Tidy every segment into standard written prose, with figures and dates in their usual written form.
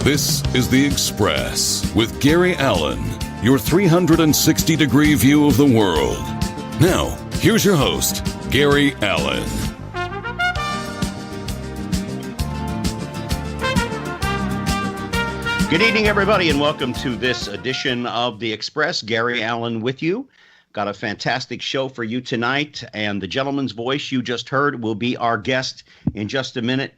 This is The Express with Gary Allen, your 360-degree view of the world. Now, here's your host, Gary Allen. Good evening, everybody, and welcome to this edition of The Express. Gary Allen with you. Got a fantastic show for you tonight, and the gentleman's voice you just heard will be our guest in just a minute.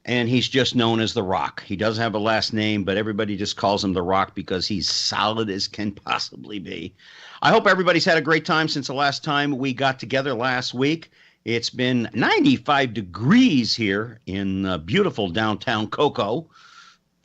And he's just known as The Roch. He doesn't have a last name, but everybody just calls him The Roch because he's solid as can possibly be. I hope everybody's had a great time since the last time we got together last week. It's been 95 degrees here in beautiful downtown Cocoa.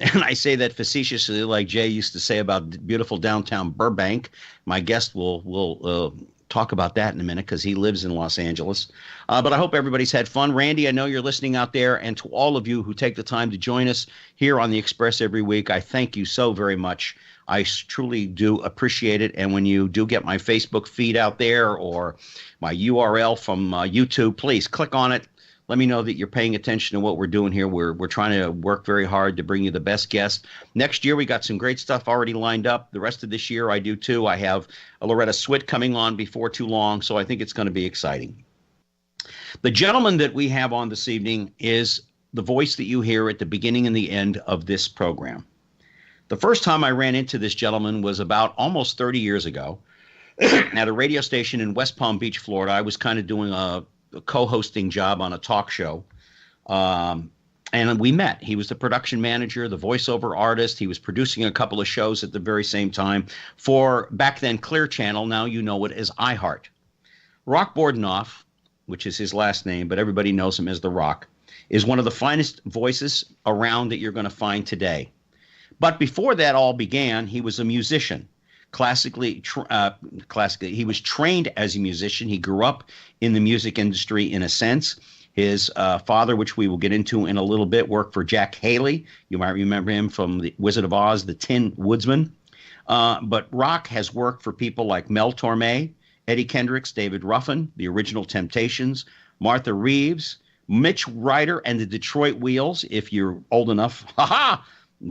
And I say that facetiously, like Jay used to say about beautiful downtown Burbank. My guest will talk about that in a minute because he lives in Los Angeles. But I hope everybody's had fun. Randy, I know you're listening out there. And to all of you who take the time to join us here on The Express every week, I thank you so very much. I truly do appreciate it. And when you do get my Facebook feed out there or my URL from YouTube, please click on it. Let me know that you're paying attention to what we're doing here. We're trying to work very hard to bring you the best guests. Next year, we got some great stuff already lined up. The rest of this year, I do too. I have Loretta Swit coming on before too long, so I think it's going to be exciting. The gentleman that we have on this evening is the voice that you hear at the beginning and the end of this program. The first time I ran into this gentleman was about almost 30 years ago at a radio station in West Palm Beach, Florida. I was kind of doing a co-hosting job on a talk show. And we met. He was the production manager, the voiceover artist. He was producing a couple of shows at the very same time for back then Clear Channel. Now you know it as iHeart. Roch Bordenave, which is his last name, but everybody knows him as The Roch, is one of the finest voices around that you're going to find today. But before that all began, he was a musician. Classically, he was trained as a musician. He grew up in the music industry in a sense. His father, which we will get into in a little bit, worked for Jack Haley. You might remember him from The Wizard of Oz, the Tin Woodsman. But Roch has worked for people like Mel Torme, Eddie Kendricks, David Ruffin, The Original Temptations, Martha Reeves, Mitch Ryder, and the Detroit Wheels, if you're old enough. Ha-ha!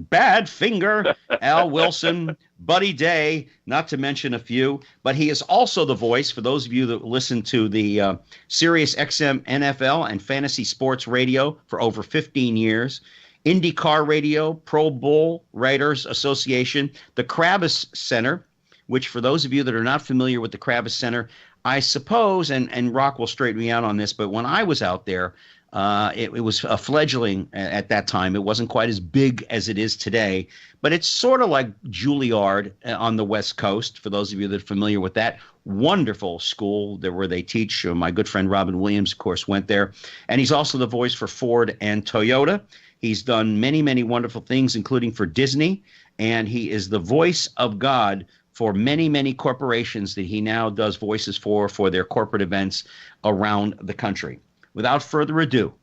Badfinger, Al Wilson, Buddy Day, not to mention a few. But he is also the voice, for those of you that listen to the Sirius XM NFL and Fantasy Sports Radio for over 15 years, Indy Car Radio, Pro Bowl Writers Association, the Kravis Center, which for those of you that are not familiar with the Kravis Center, I suppose, and Roch will straighten me out on this, but when I was out there, it was a fledgling at that time. It wasn't quite as big as it is today, but it's sort of like Juilliard on the West Coast, for those of you that are familiar with that. Wonderful school where they teach. My good friend Robin Williams, of course, went there. And he's also the voice for Ford and Toyota. He's done many, many wonderful things, including for Disney. And he is the voice of God for many, many corporations that he now does voices for their corporate events around the country. Without further ado,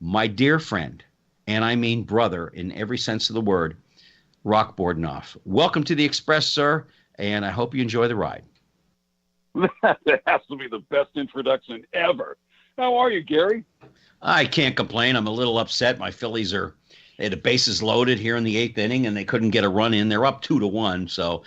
my dear friend, and I mean brother in every sense of the word, Roch Bordenave. Welcome to The Express, sir, and I hope you enjoy the ride. That has to be the best introduction ever. How are you, Gary? I can't complain. I'm a little upset. My Phillies they had the bases loaded here in the eighth inning, and they couldn't get a run in. They're up 2-1, so,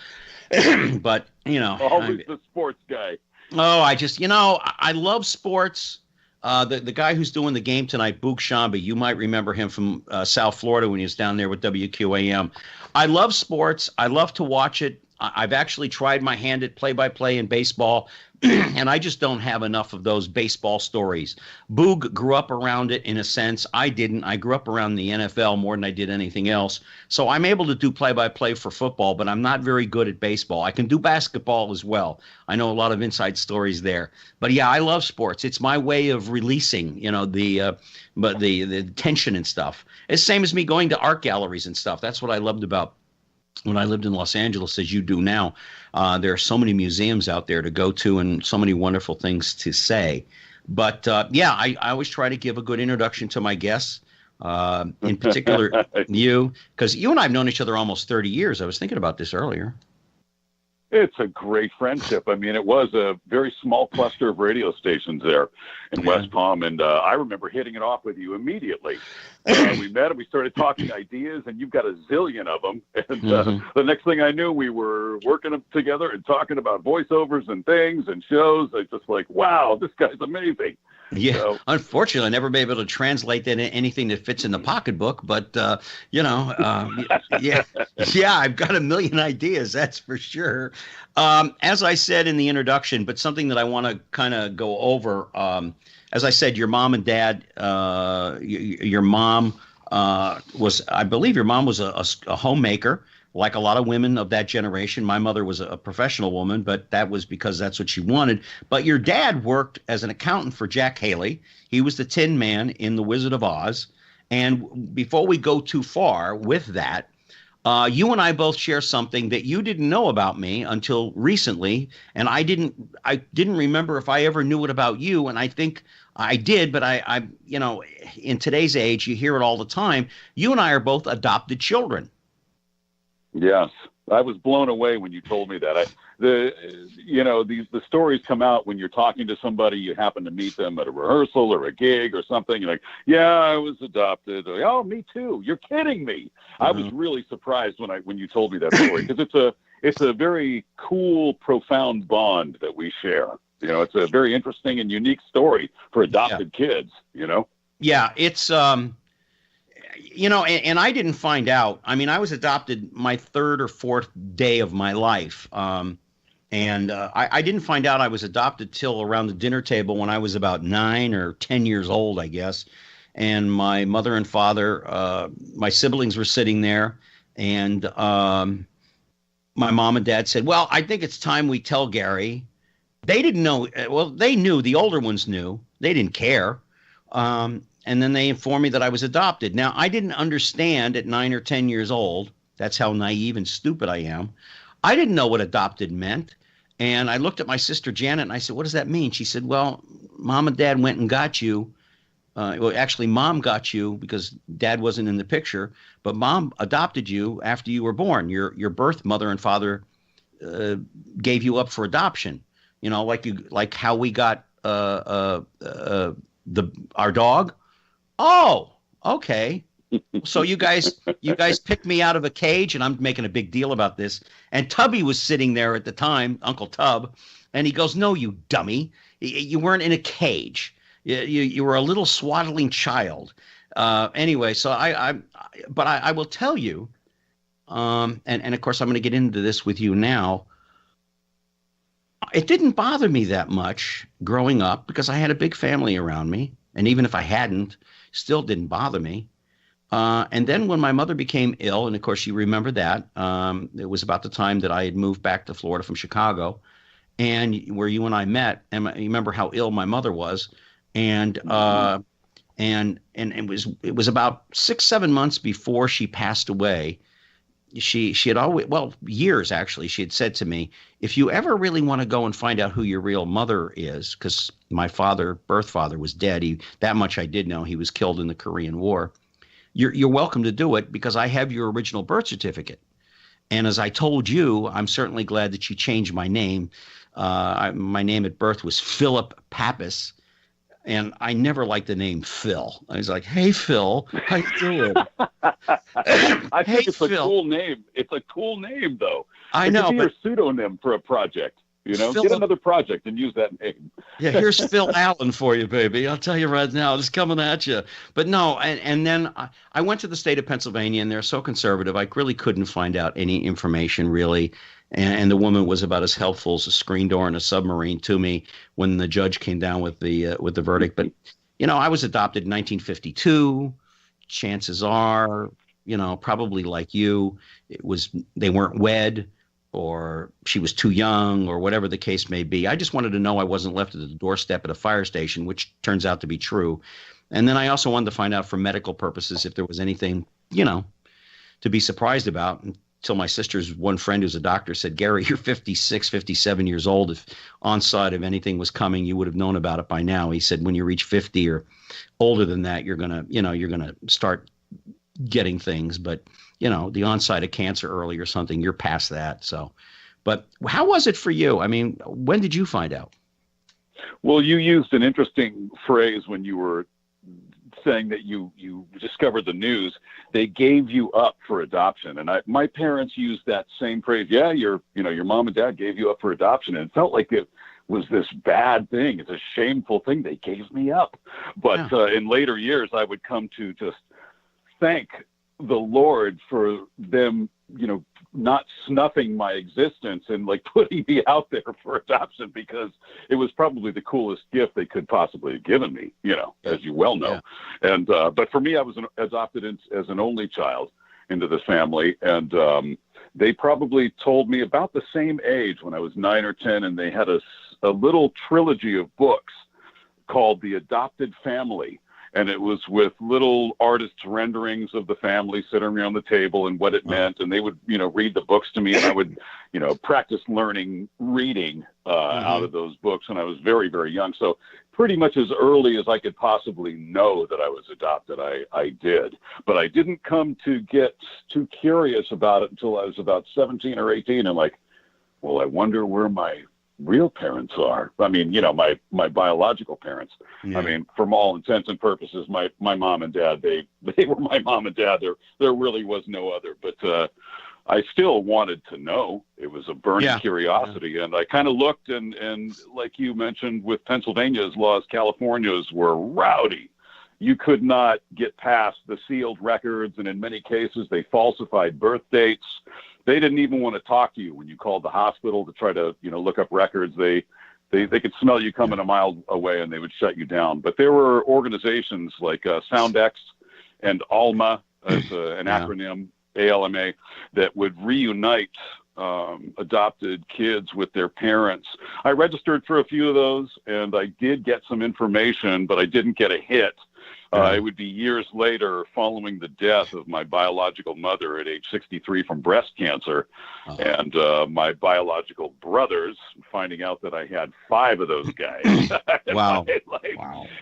but, you know. Always the sports guy. Oh, I love sports. The guy who's doing the game tonight, Boog Shambi, you might remember him from South Florida when he was down there with WQAM. I love sports. I love to watch it. I've actually tried my hand at play-by-play in baseball, and I just don't have enough of those baseball stories. Boog grew up around it in a sense. I didn't. I grew up around the NFL more than I did anything else. So I'm able to do play-by-play for football, but I'm not very good at baseball. I can do basketball as well. I know a lot of inside stories there. But yeah, I love sports. It's my way of releasing, the tension and stuff. It's the same as me going to art galleries and stuff. That's what I loved about when I lived in Los Angeles, as you do now. There are so many museums out there to go to and so many wonderful things to say. But I always try to give a good introduction to my guests, in particular you, because you and I have known each other almost 30 years. I was thinking about this earlier. It's a great friendship. I mean, it was a very small cluster of radio stations there in West Palm, and I remember hitting it off with you immediately. We met and we started talking ideas, and you've got a zillion of them. And the next thing I knew, we were working together and talking about voiceovers and things and shows. I was just like, wow, this guy's amazing. Yeah, so, unfortunately, I'll never be able to translate that into anything that fits in the pocketbook. But, yeah, I've got a million ideas, that's for sure. As I said in the introduction, but something that I want to kind of go over, as I said, your mom and dad, your mom I believe your mom was a homemaker. Like a lot of women of that generation. My mother was a professional woman, but that was because that's what she wanted. But your dad worked as an accountant for Jack Haley. He was the Tin Man in The Wizard of Oz. And before we go too far with that, you and I both share something that you didn't know about me until recently. And I didn't remember if I ever knew it about you. And I think I did, but I in today's age, you hear it all the time. You and I are both adopted children. Yes, I was blown away when you told me that. The stories come out when you're talking to somebody, you happen to meet them at a rehearsal or a gig or something. You're like, yeah, I was adopted. Or, oh, me too. You're kidding me. I was really surprised when you told me that story, because it's a very cool, profound bond that we share. It's a very interesting and unique story for adopted kids. Yeah, it's and I didn't find out. I mean, I was adopted my third or fourth day of my life. And I didn't find out I was adopted till around the dinner table when I was about 9 or 10 years old, I guess. And my mother and father, my siblings were sitting there. And my mom and dad said, well, I think it's time we tell Gary. They didn't know. Well, they knew. The older ones knew. They didn't care. And then they informed me that I was adopted. Now, I didn't understand at 9 or 10 years old. That's how naive and stupid I am. I didn't know what adopted meant. And I looked at my sister Janet and I said, what does that mean? She said, well, Mom and Dad went and got you. Well, actually, Mom got you because Dad wasn't in the picture. But Mom adopted you after you were born. Your birth mother and father gave you up for adoption. Like how we got our dog. Oh, okay. So you guys picked me out of a cage, and I'm making a big deal about this. And Tubby was sitting there at the time, Uncle Tub, and he goes, "No, you dummy. You weren't in a cage. You were a little swaddling child." Anyway, so I will tell you, and of course I'm going to get into this with you now. It didn't bother me that much growing up because I had a big family around me, and even if I hadn't, still didn't bother me. And then when my mother became ill, and of course you remember that, it was about the time that I had moved back to Florida from Chicago, and where you and I met, and you remember how ill my mother was, and it was about 6-7 months before she passed away. She had always, well, years actually, she had said to me, if you ever really want to go and find out who your real mother is, because my birth father was dead. That much I did know. He was killed in the Korean War. You're welcome to do it because I have your original birth certificate. And as I told you, I'm certainly glad that you changed my name. My name at birth was Philip Pappas. And I never liked the name Phil. I was like, hey, Phil, how you doing? I think it's a cool name. It's a cool name, though. I know. It could be your pseudonym for a project. Get another project and use that name. Yeah, here's Phil Allen for you, baby. I'll tell you right now, it's coming at you. But no, and then I went to the state of Pennsylvania, and they're so conservative, I really couldn't find out any information, really. And the woman was about as helpful as a screen door in a submarine to me when the judge came down with the verdict. But, I was adopted in 1952. Chances are, probably like you, they weren't wed, or she was too young, or whatever the case may be. I just wanted to know I wasn't left at the doorstep at a fire station, which turns out to be true. And then I also wanted to find out for medical purposes if there was anything, to be surprised about. Until my sister's one friend who's a doctor said, Gary, you're 56, 57 years old. If onset of anything was coming, you would have known about it by now. He said, when you reach 50 or older than that, you're going to start getting things. But, the onset of cancer early or something, you're past that. So, But how was it for you? I mean, when did you find out? Well, you used an interesting phrase when you were saying that you discovered the news. They gave you up for adoption, and my parents used that same phrase. Yeah, your mom and dad gave you up for adoption, and it felt like it was this bad thing. It's a shameful thing. They gave me up. But in later years, I would come to just thank the Lord for them, not snuffing my existence and like putting me out there for adoption, because it was probably the coolest gift they could possibly have given me, as you well know. Yeah. And, but for me, I was adopted as an only child into the family. And, they probably told me about the same age, when I was 9 or 10, and they had a little trilogy of books called The Adopted Family. And it was with little artists' renderings of the family sitting around the table and what it meant. And they would, read the books to me, and I would, practice learning reading out of those books when I was very, very young. So pretty much as early as I could possibly know that I was adopted, I did. But I didn't come to get too curious about it until I was about 17 or 18. And like, well, I wonder where my real parents are. I mean, my biological parents. Yeah. I mean, from all intents and purposes, my mom and dad, they were my mom and dad. There really was no other. But I still wanted to know. It was a burning curiosity. Yeah. And I kind of looked, and like you mentioned with Pennsylvania's laws, California's were rowdy. You could not get past the sealed records, and in many cases, they falsified birth dates. They didn't even want to talk to you when you called the hospital to try to, look up records. They could smell you coming a mile away, and they would shut you down. But there were organizations like SoundX and ALMA, as an acronym, ALMA, that would reunite adopted kids with their parents. I registered for a few of those, and I did get some information, but I didn't get a hit. It would be years later, following the death of my biological mother at age 63 from breast cancer, and my biological brothers, finding out that I had 5 of those guys Wow.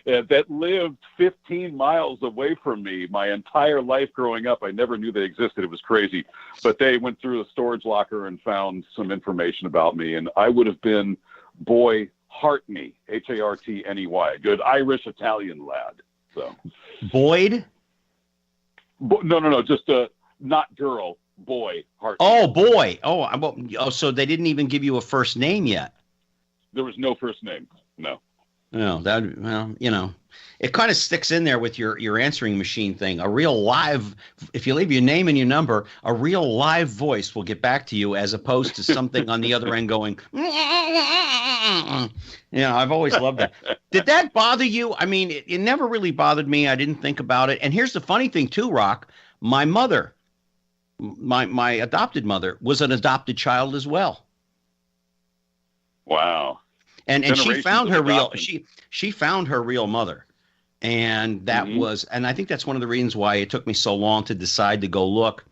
That lived 15 miles away from me my entire life growing up. I never knew they existed. It was crazy. But they went through a storage locker and found some information about me, and I would have been Boy Hartney, Hartney, a good Irish Italian lad. So, Boyd? No, just not girl, boy. Hartney. Oh, boy. Oh, so they didn't even give you a first name yet? There was no first name. No. No, it kind of sticks in there with your answering machine thing. A real live, if you leave your name and your number, a real live voice will get back to you, as opposed to something on the other end going, I've always loved that. Did that bother you? I mean, it never really bothered me. I didn't think about it. And here's the funny thing too, Roch. My mother, my adopted mother, was an adopted child as well. Wow. And she found her she found her real mother. And that was, and I think that's one of the reasons why it took me so long to decide to go look,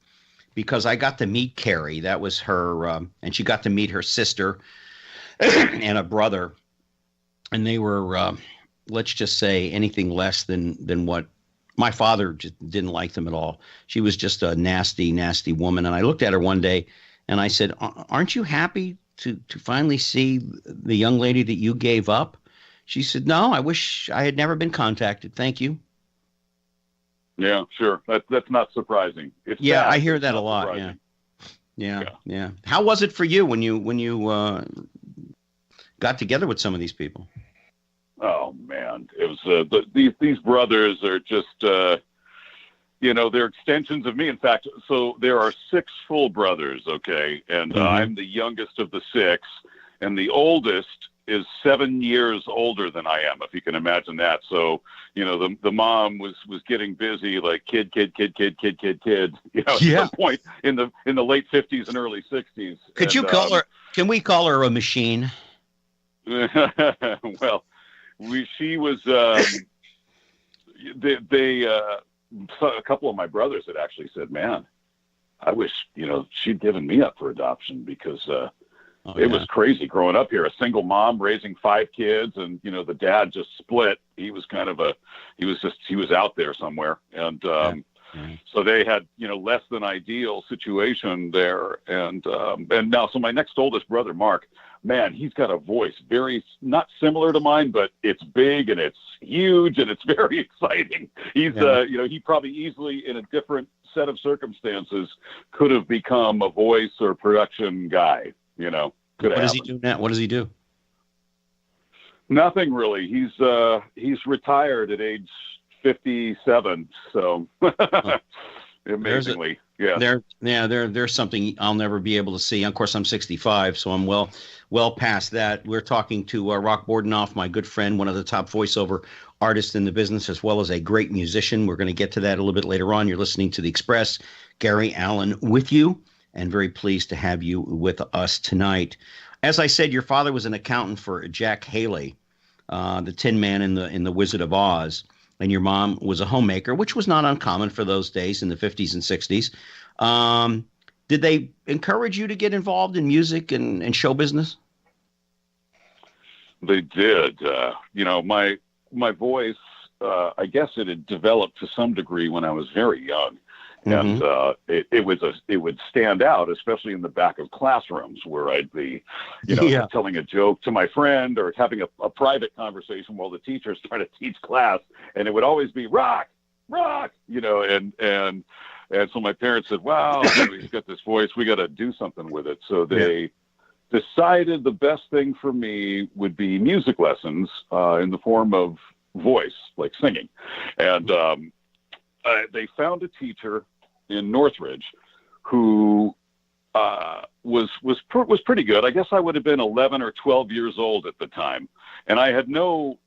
because I got to meet Carrie. That was her, and she got to meet her sister and a brother. And they were, let's just say, anything less than what my father just didn't like them at all. She was just a nasty, nasty woman. And I looked at her one day and I said, aren't you happy to finally see the young lady that you gave up? She said, no, I wish I had never been contacted. Thank you. Yeah, sure. That's not surprising. It's sad. I hear that a lot. Yeah. How was it for you when you got together with some of these people? Oh man, it was these brothers are just they're extensions of me. In fact, so there are 6 full brothers, okay, and I'm the youngest of the 6, and the oldest is 7 years older than I am, if you can imagine that. So, the mom was getting busy, like kid, at some point in the late 50s and early 60s. Can we call her a machine? Well, she was, a couple of my brothers had actually said, man, I wish, she'd given me up for adoption, because, it was crazy growing up here, a single mom raising 5 kids, and, the dad just split. He was he was out there somewhere. And, So they had, less than ideal situation there. And now, so my next oldest brother, Mark, man, he's got a voice very not similar to mine, but it's big and it's huge and it's very exciting. He's, he probably easily in a different set of circumstances could have become a voice or production guy, What does he do now? What does he do? Nothing really. He's retired at age 57. So amazingly, there's something I'll never be able to see. Of course, I'm 65, so I'm well past that. We're talking to Roch Bordenave, my good friend, one of the top voiceover artists in the business, as well as a great musician. We're going to get to that a little bit later on. You're listening to The Express. Gary Allen with you, and very pleased to have you with us tonight. As I said, your father was an accountant for Jack Haley, the Tin Man in the Wizard of Oz, and your mom was a homemaker, which was not uncommon for those days in the 50s and 60s. Did they encourage you to get involved in music and show business? They did. My voice, I guess it had developed to some degree when I was very young. And it would stand out, especially in the back of classrooms where I'd be, telling a joke to my friend or having a private conversation while the teacher's trying to teach class, and it would always be rock, and so my parents said, "Wow, he's got this voice. We got to do something with it." So they decided the best thing for me would be music lessons in the form of voice, like singing, and they found a teacher in Northridge who was pretty good. I guess I would have been 11 or 12 years old at the time, and I had not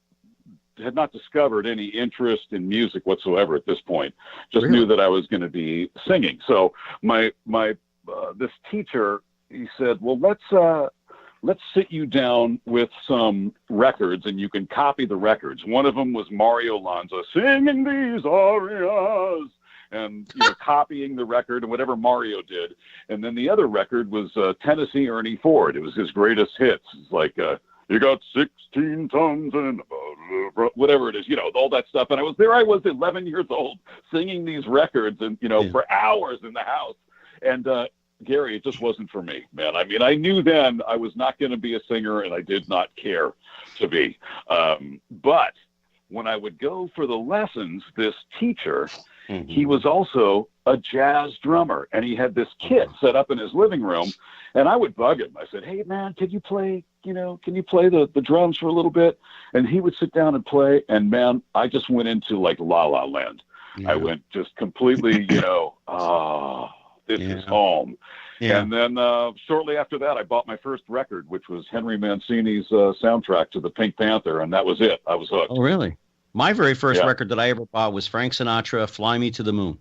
discovered any interest in music whatsoever at this point. Just knew that I was going to be singing. So my this teacher, he said, "Well, let's sit you down with some records and you can copy the records." One of them was Mario Lanza singing these arias and copying the record and whatever Mario did. And then the other record was Tennessee Ernie Ford. It was his greatest hits. It's like, you got 16 tons and whatever it is, all that stuff. And I was 11 years old singing these records and, for hours in the house. And, Gary, it just wasn't for me, man. I mean, I knew then I was not going to be a singer and I did not care to be. But when I would go for the lessons, this teacher, he was also a jazz drummer, and he had this kit set up in his living room, and I would bug him. I said, "Hey, man, can you play the drums for a little bit?" And he would sit down and play, and man, I just went into like La La Land. I went just completely, this is home. Yeah. And then shortly after that, I bought my first record, which was Henry Mancini's soundtrack to the Pink Panther, and that was it. I was hooked. Oh, really? My very first record that I ever bought was Frank Sinatra, "Fly Me to the Moon."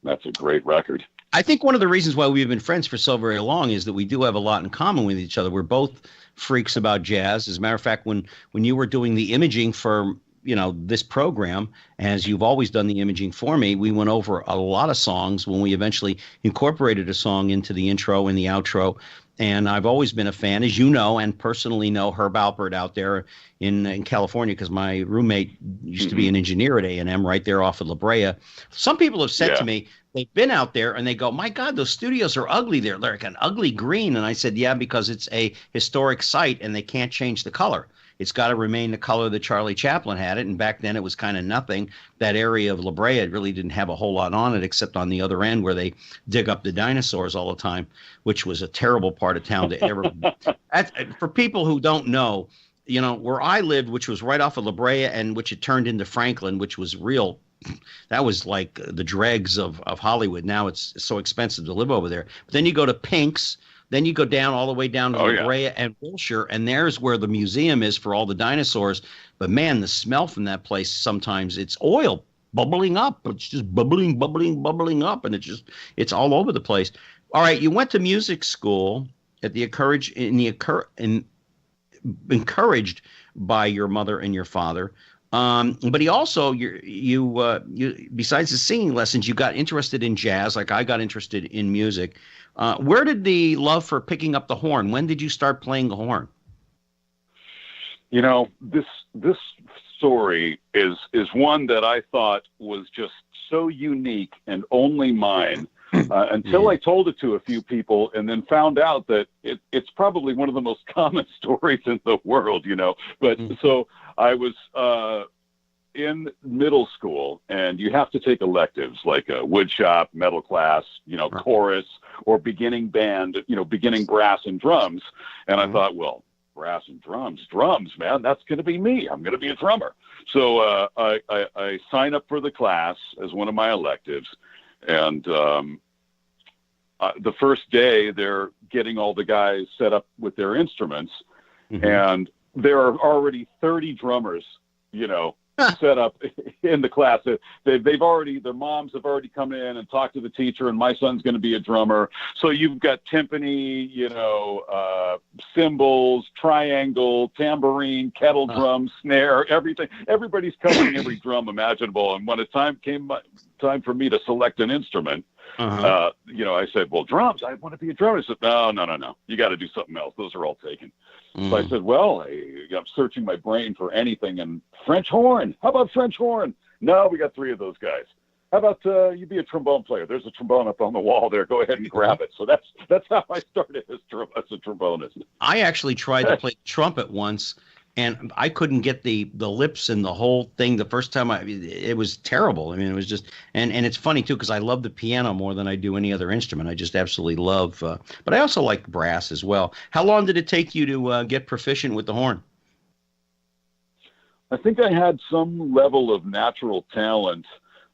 That's a great record. I think one of the reasons why we've been friends for so very long is that we do have a lot in common with each other. We're both freaks about jazz. As a matter of fact, when you were doing the imaging for this program, as you've always done the imaging for me, we went over a lot of songs when we eventually incorporated a song into the intro and the outro. And I've always been a fan, as you know, and personally know Herb Alpert out there in California, because my roommate used to be an engineer at A&M right there off of La Brea. Some people have said to me, they've been out there and they go, "My God, those studios are ugly. They're like an ugly green." And I said, "Yeah, because it's a historic site and they can't change the color. It's got to remain the color that Charlie Chaplin had it." And back then it was kind of nothing. That area of La Brea really didn't have a whole lot on it, except on the other end where they dig up the dinosaurs all the time, which was a terrible part of town to ever. For people who don't know, where I lived, which was right off of La Brea and which it turned into Franklin, which was real. That was like the dregs of Hollywood. Now it's so expensive to live over there. But then you go to Pink's. Then you go down all the way down to La Brea and Wilshire, and there's where the museum is for all the dinosaurs. But, man, the smell from that place, sometimes it's oil bubbling up. It's just bubbling up, and it's all over the place. All right, you went to music school at encouraged by your mother and your father. But he also, you besides the singing lessons, you got interested in jazz, like I got interested in music. Where did the love for picking up the horn? When did you start playing the horn? This story is one that I thought was just so unique and only mine until I told it to a few people and then found out that it's probably one of the most common stories in the world, But so I was in middle school, and you have to take electives like a woodshop, metal class, chorus, or beginning band, beginning brass and drums. And I thought, well, brass and drums, man, that's going to be me. I'm going to be a drummer. So I sign up for the class as one of my electives. And the first day, they're getting all the guys set up with their instruments. And there are already 30 drummers, set up in the class. They've already, their moms have already come in and talked to the teacher, and my son's going to be a drummer. So you've got timpani, cymbals, triangle, tambourine, kettle drum, snare, everything. Everybody's covering every drum imaginable. And when the time time for me to select an instrument, I said, well, drums, I want to be a drummer. He said, no. You got to do something else. Those are all taken. So I said, well, I'm searching my brain for anything. And French horn. How about French horn? No, we got 3 of those guys. How about you be a trombone player? There's a trombone up on the wall there. Go ahead and grab it. So that's how I started as a trombonist. I actually tried to play trumpet once, and I couldn't get the lips and the whole thing the first time. It was terrible. I mean, it was just, and it's funny too, because I love the piano more than I do any other instrument. I just absolutely love, but I also like brass as well. How long did it take you to get proficient with the horn? I think I had some level of natural talent,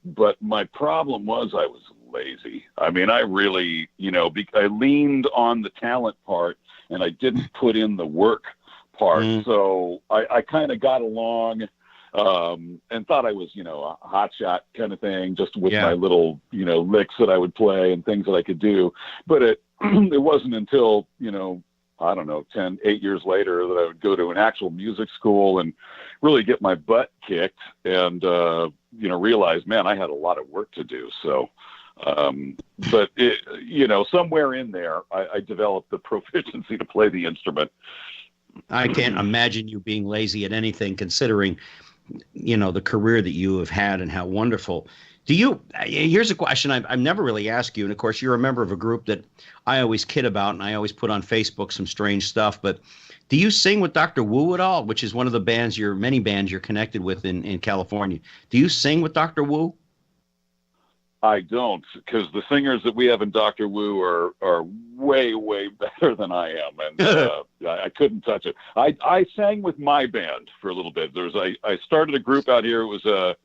but my problem was I was lazy. I mean, I really, I leaned on the talent part and I didn't put in the work part. So I kind of got along and thought I was, a hot shot kind of thing, just with my little, licks that I would play and things that I could do. But it wasn't until, I don't know, 8 years later that I would go to an actual music school and really get my butt kicked and, realize, man, I had a lot of work to do. So, but somewhere in there, I developed the proficiency to play the instrument. I can't imagine you being lazy at anything, considering, the career that you have had and how wonderful. Here's a question I've never really asked you. And of course, you're a member of a group that I always kid about, and I always put on Facebook some strange stuff. But do you sing with Dr. Wu at all, which is one of the many bands you're connected with in California? Do you sing with Dr. Wu? I don't, because the singers that we have in Dr. Wu are way, way better than I am, and I couldn't touch it. I sang with my band for a little bit. I started a group out here. It was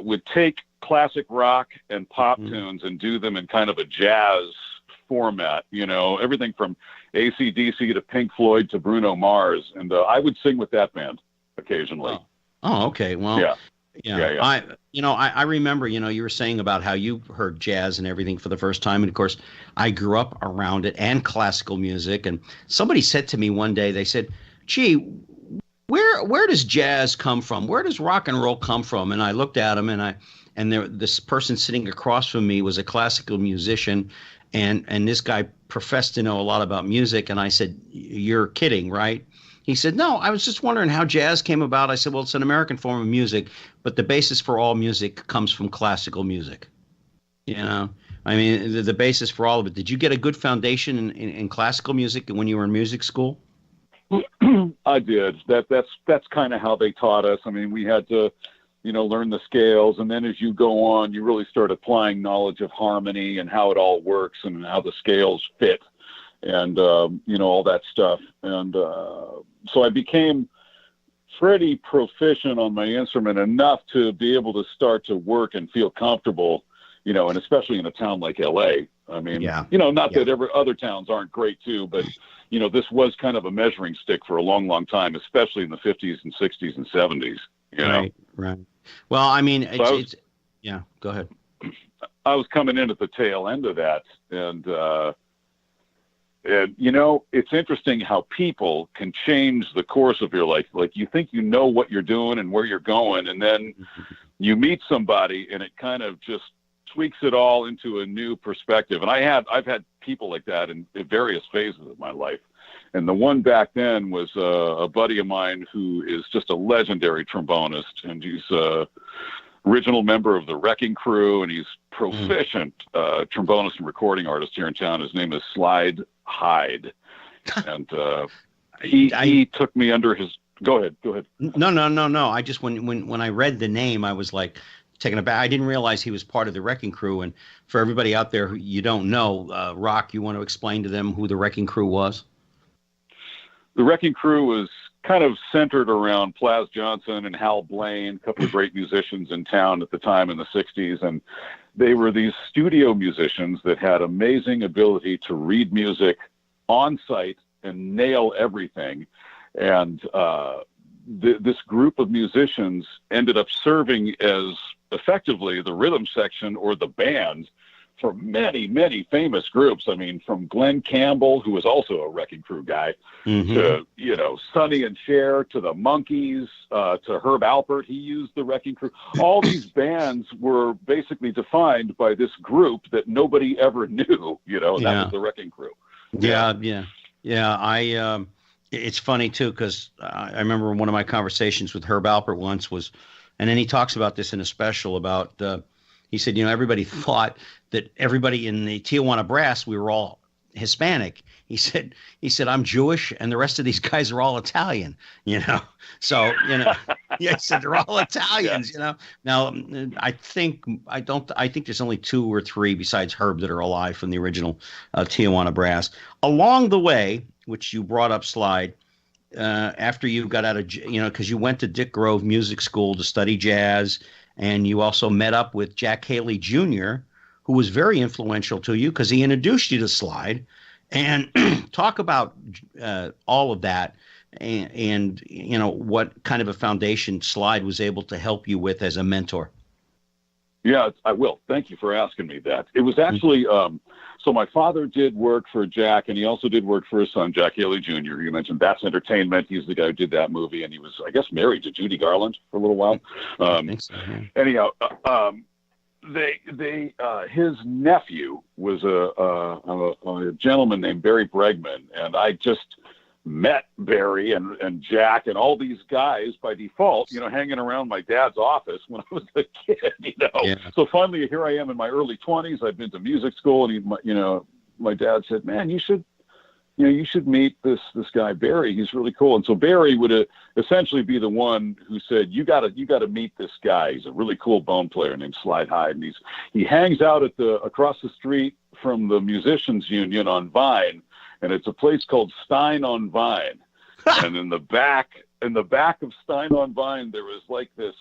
would take classic rock and pop tunes and do them in kind of a jazz format. Everything from AC/DC to Pink Floyd to Bruno Mars, and I would sing with that band occasionally. Oh, okay. Well, yeah. I remember, you were saying about how you heard jazz and everything for the first time. And of course, I grew up around it and classical music. And somebody said to me one day, they said, gee, where does jazz come from? Where does rock and roll come from? And I looked at him and this person sitting across from me was a classical musician. And this guy professed to know a lot about music. And I said, you're kidding, right? He said, no, I was just wondering how jazz came about. I said, well, it's an American form of music, but the basis for all music comes from classical music. I mean, the basis for all of it. Did you get a good foundation in classical music when you were in music school? I did. That's kind of how they taught us. I mean, we had to, learn the scales. And then as you go on, you really start applying knowledge of harmony and how it all works and how the scales fit. And, all that stuff. And so I became pretty proficient on my instrument enough to be able to start to work and feel comfortable, and especially in a town like LA. I mean, not that other towns aren't great too, but, this was kind of a measuring stick for a long, long time, especially in the 50s and 60s and 70s, Right. Well, I mean, go ahead. I was coming in at the tail end of that. And it's interesting how people can change the course of your life. Like, you think you know what you're doing and where you're going, and then you meet somebody and it kind of just tweaks it all into a new perspective. And I've had people like that in various phases of my life. And the one back then was a buddy of mine who is just a legendary trombonist, and he's original member of the Wrecking Crew, and he's proficient trombonist and recording artist here in town. His name is Slide Hyde, and he took me under his. Go ahead. No. I just when I read the name, I was like taken aback. I didn't realize he was part of the Wrecking Crew. And for everybody out there who you don't know, Roch, you want to explain to them who the Wrecking Crew was? The Wrecking Crew was kind of centered around Plas Johnson and Hal Blaine, a couple of great musicians in town at the time in the 60s. And they were these studio musicians that had amazing ability to read music on site and nail everything. And this group of musicians ended up serving as effectively the rhythm section or the band for many, many famous groups. I mean, from Glenn Campbell, who was also a Wrecking Crew guy, to, Sonny and Cher, to the Monkees, to Herb Alpert. He used the Wrecking Crew. All these bands were basically defined by this group that nobody ever knew, that was the Wrecking Crew. Yeah. It's funny too, because I remember one of my conversations with Herb Alpert once was, and then he talks about this in a special about, he said, everybody thought that everybody in the Tijuana Brass, we were all Hispanic. He said, I'm Jewish and the rest of these guys are all Italian, So, he said they're all Italians, Now, I think there's only 2 or 3 besides Herb that are alive from the original Tijuana Brass. Along the way, which you brought up, Slide, after you got out of, because you went to Dick Grove Music School to study jazz, and you also met up with Jack Haley Jr., who was very influential to you because he introduced you to Slide. And talk about all of that and what kind of a foundation Slide was able to help you with as a mentor. Yeah, I will. Thank you for asking me that. It was actually, so my father did work for Jack, and he also did work for his son, Jack Haley Jr. You mentioned That's Entertainment. He's the guy who did that movie, and he was, I guess, married to Judy Garland for a little while. I think so, yeah. Anyhow, his nephew was a gentleman named Barry Bregman, and I just met Barry and Jack and all these guys by default, hanging around my dad's office when I was a kid, Yeah. So finally, here I am in my early 20s. I've been to music school, and my dad said, "Man, you should meet this guy Barry. He's really cool." And so Barry would essentially be the one who said, "You got to meet this guy. He's a really cool bone player named Slide Hyde, and he hangs out across the street from the Musicians Union on Vine." And it's a place called Stein on Vine. And in the back of Stein on Vine, there was like this,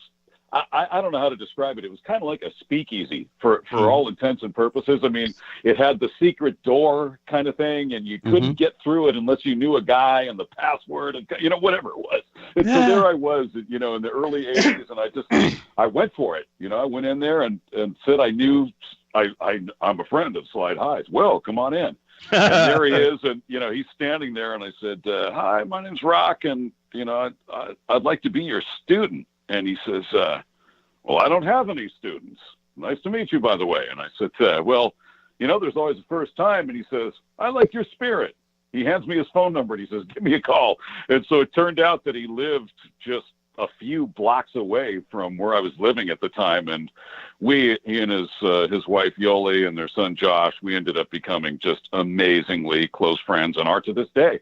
I don't know how to describe it. It was kind of like a speakeasy for all intents and purposes. I mean, it had the secret door kind of thing, and you couldn't get through it unless you knew a guy and the password and, whatever it was. And so there I was, in the early 80s, and I went for it. I went in there and said I knew I'm a friend of Slide Hyde's. Well, come on in. And there he is, and he's standing there, and I said, "Hi, my name's Roch, and I'd like to be your student." And he says, "Well, I don't have any students. Nice to meet you, by the way." And I said, "Well, there's always a first time." And he says, "I like your spirit." He hands me his phone number, and he says, "Give me a call." And so it turned out that he lived just a few blocks away from where I was living at the time, and he and his wife Yoli and their son Josh, we ended up becoming just amazingly close friends and are to this day.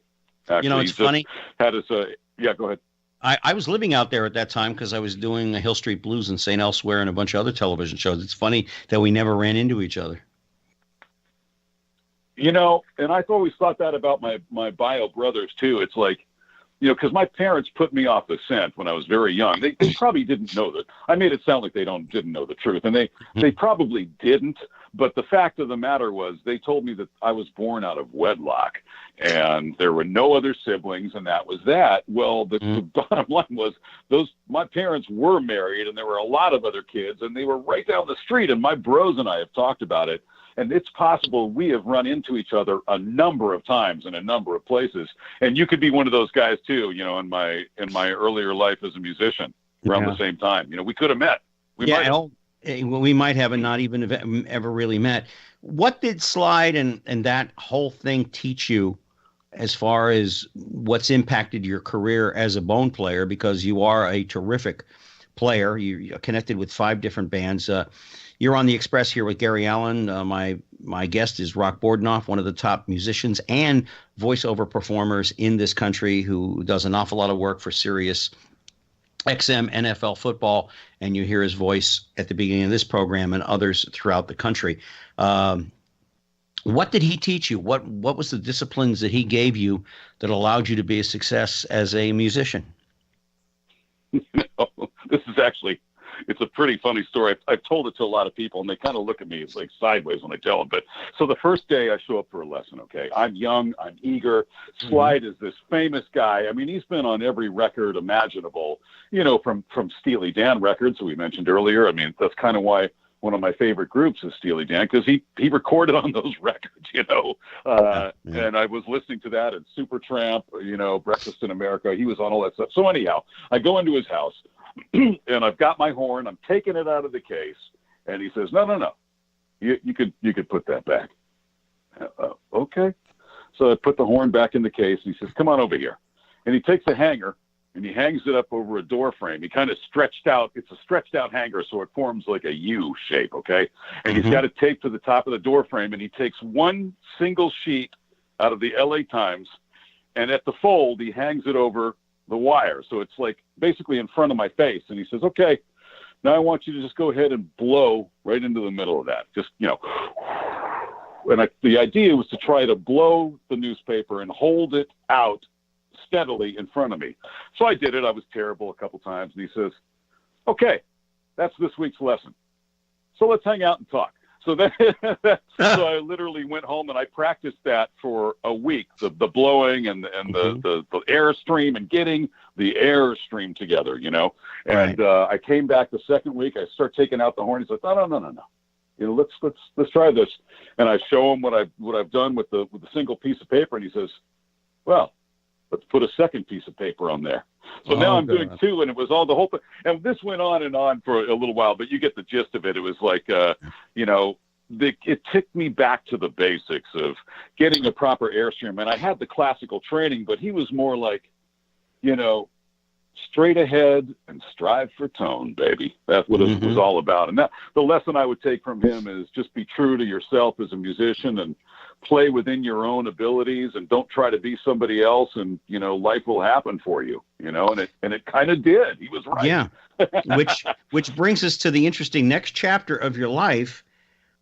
Actually, it's funny. Had us, yeah, go ahead. I was living out there at that time because I was doing a Hill Street Blues and St. Elsewhere and a bunch of other television shows. It's funny that we never ran into each other. And I've always thought that about my bio brothers too. It's like, because my parents put me off the scent when I was very young. They probably didn't know that. I made it sound like they didn't know the truth, and they probably didn't. But the fact of the matter was, they told me that I was born out of wedlock, and there were no other siblings, and that was that. Well, the bottom line was, my parents were married, and there were a lot of other kids, and they were right down the street. And my bros and I have talked about it. And it's possible we have run into each other a number of times in a number of places. And you could be one of those guys too, in my earlier life as a musician around the same time. We could have met. We might have not even ever really met. What did Slide and that whole thing teach you as far as what's impacted your career as a bone player, because you are a terrific player. You're connected with 5 different bands. You're on the Express here with Gary Allan. My guest is Roch Bordenave, one of the top musicians and voiceover performers in this country, who does an awful lot of work for Sirius XM NFL Football, and you hear his voice at the beginning of this program and others throughout the country. What did he teach you? What was the disciplines that he gave you that allowed you to be a success as a musician? This is actually, it's a pretty funny story. I've told it to a lot of people, and they kind of look at me like sideways when I tell them. But so the first day I show up for a lesson, okay? I'm young, I'm eager. Slide is this famous guy. I mean, he's been on every record imaginable, from Steely Dan records that we mentioned earlier. I mean, that's kind of why one of my favorite groups is Steely Dan, because he recorded on those records, and I was listening to that at Supertramp, Breakfast in America. He was on all that stuff. So anyhow, I go into his house and I've got my horn. I'm taking it out of the case, and he says, no, you could put that back. Okay. So I put the horn back in the case, and he says, come on over here. And he takes a hanger, and he hangs it up over a door frame. He kind of stretched out. It's a stretched out hanger, so it forms like a U shape, okay? And he's got it taped to the top of the door frame, and he takes one single sheet out of the LA Times, and at the fold, he hangs it over the wire. So it's like basically in front of my face. And he says, okay, now I want you to just go ahead and blow right into the middle of that. Just, And the idea was to try to blow the newspaper and hold it out steadily in front of me. So I did it. I was terrible a couple times. And he says, okay, that's this week's lesson. So let's hang out and talk. So so I literally went home and I practiced that for a week, the blowing and the airstream and getting the airstream together, And I came back the second week. I start taking out the horn. He's like, no. Let's try this. And I show him what I've done with the single piece of paper, and he says, well, let's put a second piece of paper on there. So now I'm doing 2, and it was all the whole thing. And this went on and on for a little while, but you get the gist of it. It was like, it took me back to the basics of getting a proper airstream. And I had the classical training, but he was more like, straight ahead and strive for tone, baby. That's what it was all about. And the lesson I would take from him is just be true to yourself as a musician and play within your own abilities, and don't try to be somebody else, and life will happen for you, and it kind of did. He was right. Yeah. which brings us to the interesting next chapter of your life.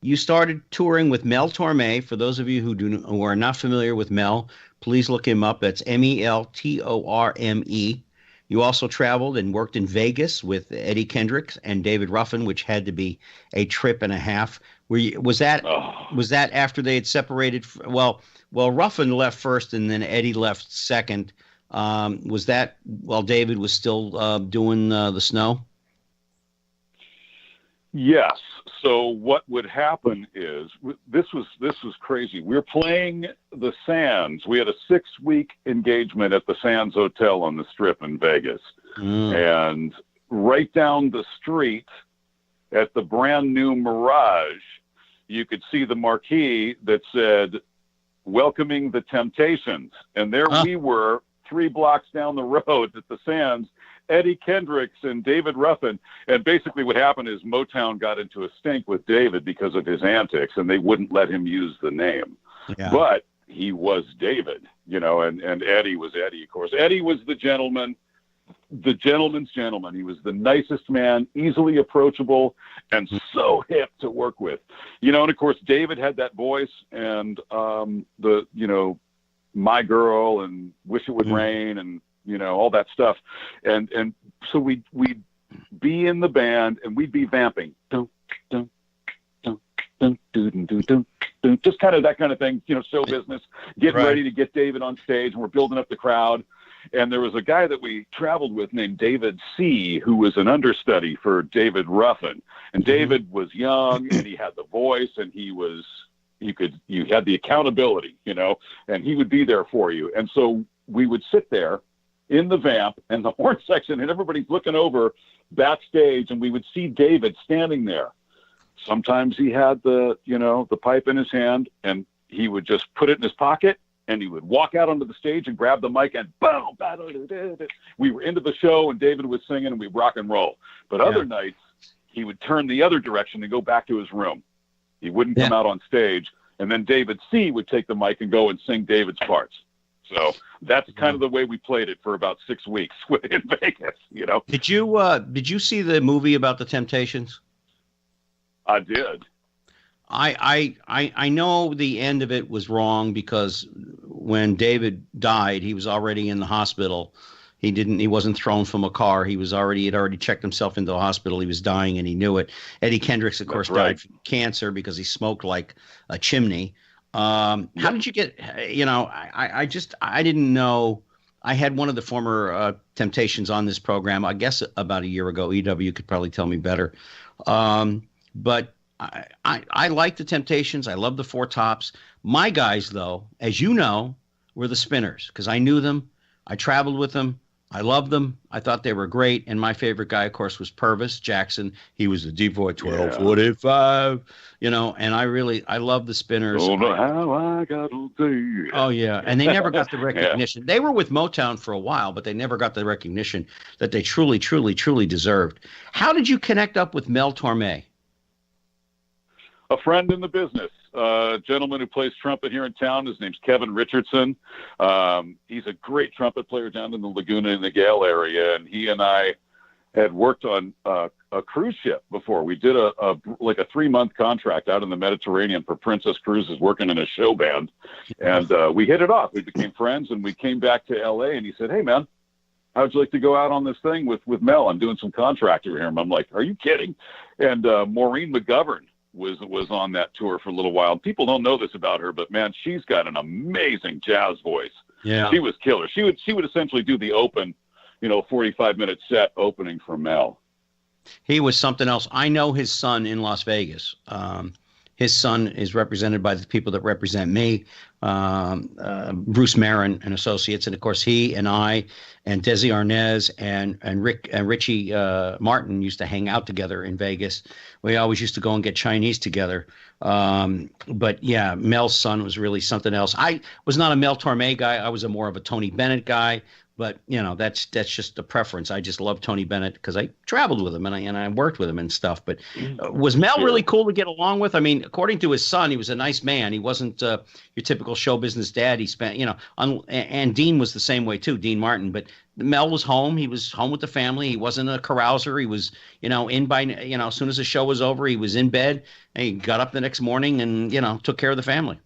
You started touring with Mel Torme. For those of you who are not familiar with Mel, please look him up. That's Meltorme. You also traveled and worked in Vegas with Eddie Kendricks and David Ruffin, which had to be a trip and a half. Was that after they had separated? Well, Ruffin left first, and then Eddie left second. Was that while David was still doing the Snow? Yes. So what would happen is this was crazy. We were playing the Sands. We had a 6-week engagement at the Sands Hotel on the Strip in Vegas. And right down the street at the brand new Mirage, you could see the marquee that said, welcoming the Temptations. And there we were 3 blocks down the road at the Sands, Eddie Kendricks and David Ruffin. And basically what happened is Motown got into a stink with David because of his antics, and they wouldn't let him use the name. Yeah. But he was David, and Eddie was Eddie, of course. Eddie was the gentleman, the gentleman's gentleman. He was the nicest man, easily approachable, and so hip to work with. And of course, David had that voice, and My Girl and Wish It Would Rain and all that stuff. And so we'd be in the band and we'd be vamping. Just kind of that kind of thing, show business, getting ready to get David on stage, and we're building up the crowd. And there was a guy that we traveled with named David C., who was an understudy for David Ruffin. And David was young, and he had the voice, and you had the accountability, and he would be there for you. And so we would sit there in the vamp and the horn section, and everybody's looking over backstage, and we would see David standing there. Sometimes he had the pipe in his hand, and he would just put it in his pocket and he would walk out onto the stage and grab the mic and boom, we were into the show and David was singing and we rock and roll. But other nights he would turn the other direction and go back to his room. He wouldn't come out on stage, and then David C. would take the mic and go and sing David's parts. So that's kind of the way we played it for about 6 weeks in Vegas, you know. Did you see the movie about the Temptations? I did. I know the end of it was wrong because when David died, he was already in the hospital. He wasn't thrown from a car. He had already checked himself into the hospital. He was dying and he knew it. Eddie Kendricks, of course, died from cancer because he smoked like a chimney. How did you get, I didn't know. I had one of the former Temptations on this program, I guess about a year ago. EW could probably tell me better. But I like the Temptations. I love the Four Tops. My guys, though, as you know, were the Spinners because I knew them. I traveled with them. I loved them. I thought they were great. And my favorite guy, of course, was Purvis Jackson. He was the Detroit 1245, and I love the Spinners. Don't know how I got to see. Oh, yeah. And they never got the recognition. They were with Motown for a while, but they never got the recognition that they truly, truly, truly deserved. How did you connect up with Mel Torme? A friend in the business, a gentleman who plays trumpet here in town. His name's Kevin Richardson. He's a great trumpet player down in the Laguna and the Gale area, and he and I had worked on a cruise ship before. We did a 3-month contract out in the Mediterranean for Princess Cruises, working in a show band, and we hit it off. We became friends, and we came back to L.A., and he said, "Hey, man, how would you like to go out on this thing with Mel? I'm doing some contractor here." And I'm like, "Are you kidding?" And Maureen McGovern was on that tour for a little while. People don't know this about her, but man, she's got an amazing jazz voice. Yeah, she was killer. She would essentially do the open, 45-minute set opening for Mel. He was something else. I know his son in Las Vegas. His son is represented by the people that represent me, Bruce Marin and Associates, and of course he and I and Desi Arnaz and Rick and Richie Martin used to hang out together in Vegas. We always used to go and get Chinese together. But yeah, Mel's son was really something else. I was not a Mel Torme guy. I was more of a Tony Bennett guy. But that's just a preference. I just love Tony Bennett because I traveled with him and I worked with him and stuff. But was Mel really cool to get along with? I mean, according to his son, he was a nice man. He wasn't your typical show business dad. He spent, and Dean was the same way too, Dean Martin. But Mel was home. He was home with the family. He wasn't a carouser. He was, in by, as soon as the show was over, he was in bed. And he got up the next morning and, took care of the family.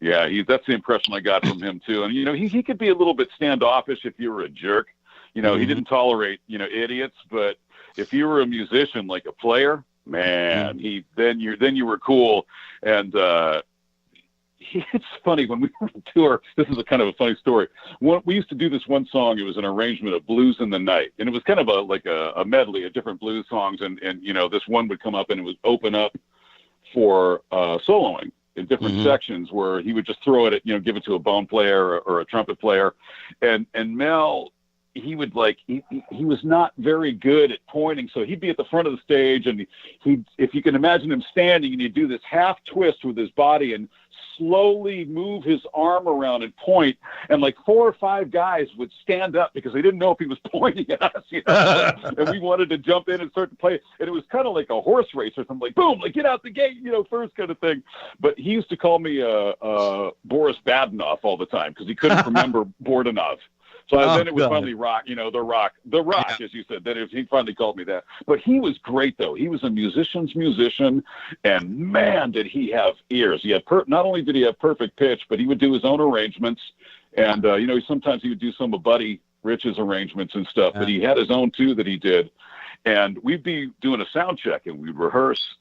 Yeah, that's the impression I got from him too. And he could be a little bit standoffish if you were a jerk. He didn't tolerate idiots. But if you were a musician, like a player, man, then you were cool. And it's funny when we were on tour. This is a kind of a funny story. We used to do this one song. It was an arrangement of Blues in the Night, and it was kind of a medley of different blues songs. And this one would come up and it would open up for soloing in different sections where he would just throw it at, give it to a bone player or a trumpet player. And Mel, he would he was not very good at pointing. So he'd be at the front of the stage and if you can imagine him standing, and he'd do this half twist with his body and slowly move his arm around and point. And 4 or 5 guys would stand up because they didn't know if he was pointing at us, and we wanted to jump in and start to play. And it was kind of like a horse race or something, boom, get out the gate, first kind of thing. But he used to call me Boris Badenov all the time because he couldn't remember Bordenave. So then it was finally Rock, the Rock, as you said. Then he finally called me that. But he was great, though. He was a musician's musician, and man, did he have ears. He had not only did he have perfect pitch, but he would do his own arrangements. And sometimes he would do some of Buddy Rich's arrangements and stuff. But he had his own too that he did. And we'd be doing a sound check, and we'd rehearse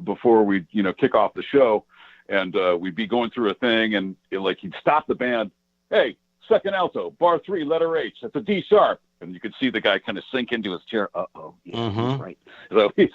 before we kick off the show. And we'd be going through a thing, and he'd stop the band. Hey, second alto, bar 3, letter H. That's a D sharp. And you could see the guy kind of sink into his chair. He's right. So, he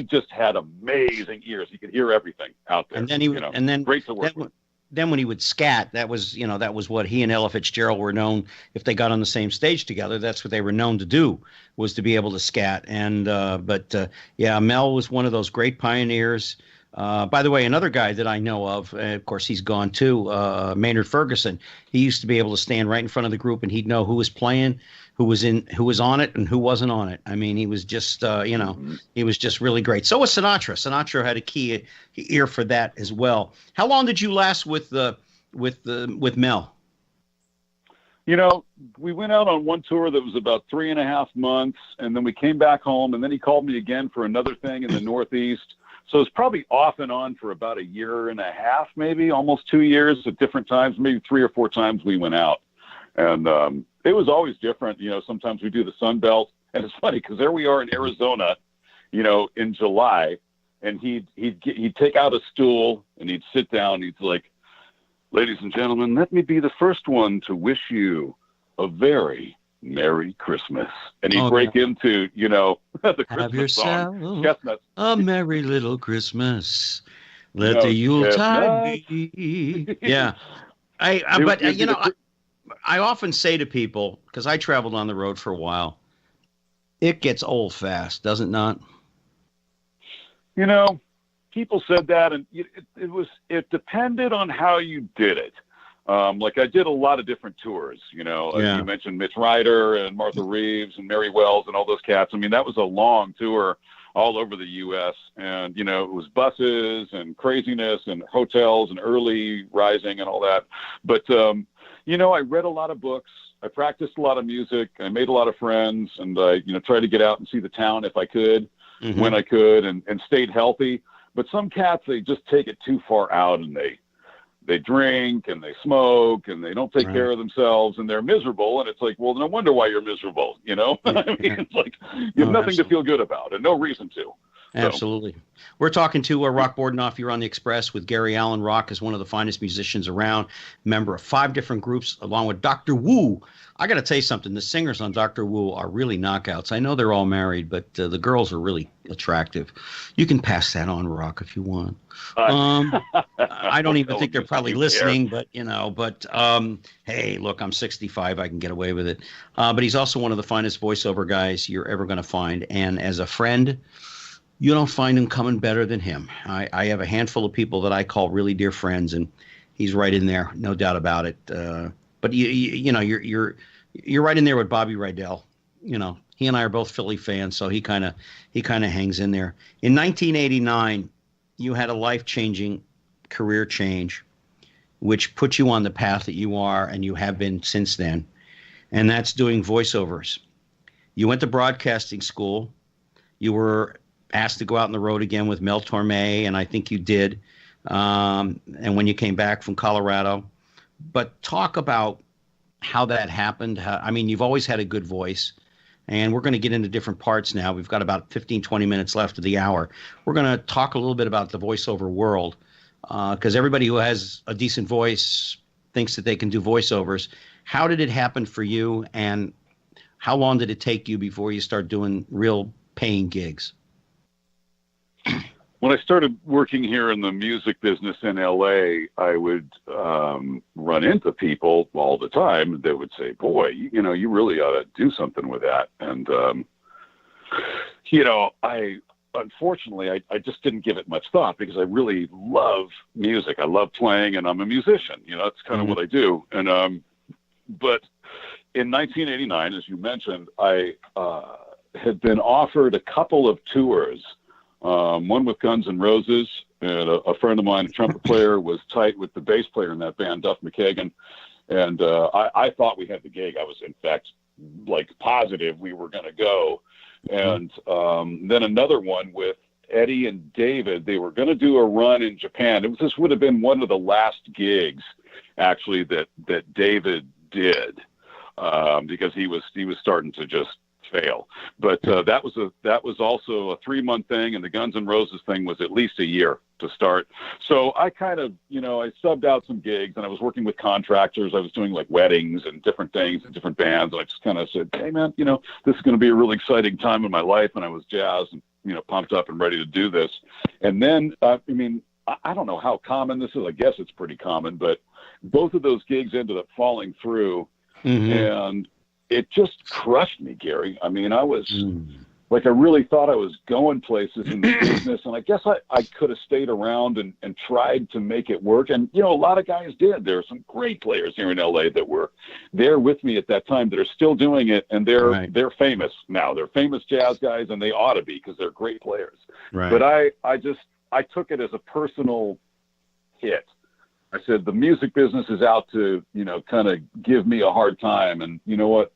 just had amazing ears. He could hear everything out there. And then and then great to work with. Then when he would scat, that was what he and Ella Fitzgerald were known. If they got on the same stage together, that's what they were known to do, was to be able to scat. And Mel was one of those great pioneers. By the way, another guy that I know of course, he's gone too, Maynard Ferguson. He used to be able to stand right in front of the group, and he'd know who was playing, who was on it, and who wasn't on it. I mean, he was just, he was just really great. So was Sinatra. Sinatra had a key ear for that as well. How long did you last with Mel? We went out on one tour that was about 3.5 months, and then we came back home, and then he called me again for another thing in the Northeast. So it's probably off and on for about 1.5 years, maybe almost 2 years at different times, maybe 3 or 4 times we went out. And it was always different. Sometimes we do the Sun Belt, and it's funny because there we are in Arizona, in July, and he'd take out a stool and he'd sit down. He's like, "Ladies and gentlemen, let me be the first one to wish you a very Merry Christmas." And he'd break into, the Christmas song. Chestnuts. A merry little Christmas. Let the Yuletide be. Yeah. I often say to people, because I traveled on the road for a while, it gets old fast, does it not? People said that, and it depended on how you did it. Like I did a lot of different tours, You mentioned Mitch Ryder and Martha Reeves and Mary Wells and all those cats. I mean, that was a long tour all over the U.S. And, it was buses and craziness and hotels and early rising and all that. But, I read a lot of books. I practiced a lot of music. I made a lot of friends, and I, tried to get out and see the town if I could, when I could, and stayed healthy. But some cats, they just take it too far out, and they drink and they smoke and they don't take care of themselves, and they're miserable. And it's like, well, no wonder why you're miserable. I mean, it's like you have nothing to feel good about and no reason to. Absolutely. We're talking to Roch Bordenave. You're on the Express with Gary Allan. Roch is one of the finest musicians around, member of 5 different groups, along with Dr. Wu. I got to tell you something. The singers on Dr. Wu are really knockouts. I know they're all married, but the girls are really attractive. You can pass that on, Roch, if you want. I don't even think they're probably listening, but, hey, look, I'm 65. I can get away with it. But he's also one of the finest voiceover guys you're ever going to find. And as a friend, you don't find him coming better than him. I have a handful of people that I call really dear friends, and he's right in there, no doubt about it. But you're right in there with Bobby Rydell. He and I are both Philly fans, so he kind of hangs in there. In 1989, you had a life-changing career change, which put you on the path that you are, and you have been since then, and that's doing voiceovers. You went to broadcasting school. You were asked to go out on the road again with Mel Torme, and I think you did. And when you came back from Colorado, but talk about how that happened. You've always had a good voice, and we're going to get into different parts now. We've got about 15, 20 minutes left of the hour. We're going to talk a little bit about the voiceover world, because everybody who has a decent voice thinks that they can do voiceovers. How did it happen for you, and how long did it take you before you start doing real paying gigs? When I started working here in the music business in LA, I would run into people all the time that would say, "Boy, you really ought to do something with that." And, unfortunately, I just didn't give it much thought because I really love music. I love playing, and I'm a musician. That's kind of what I do. And but in 1989, as you mentioned, I had been offered a couple of tours. One with Guns N' Roses, and a friend of mine, a trumpet player, was tight with the bass player in that band, Duff McKagan. And I thought we had the gig. I was, in fact, positive we were going to go. And then another one with Eddie and David. They were going to do a run in Japan. This would have been one of the last gigs, actually, that David did, because he was starting to just fail. But that was also a 3-month thing, and the Guns N' Roses thing was at least a year to start. So I kind of, I subbed out some gigs, and I was working with contractors. I was doing weddings and different things and different bands. And I just kind of said, "Hey man, this is going to be a really exciting time in my life." And I was jazzed and, pumped up and ready to do this. And then, I don't know how common this is. I guess it's pretty common, but both of those gigs ended up falling through, and it just crushed me, Gary. I was like I really thought I was going places in the business, and I guess I could have stayed around and tried to make it work. And, you know, a lot of guys did. There are some great players here in LA that were there with me at that time that are still doing it, and they're famous now. They're famous jazz guys, and they ought to be because they're great players. Right. But I took it as a personal hit. I said, the music business is out to, you know, kind of give me a hard time. And you know what?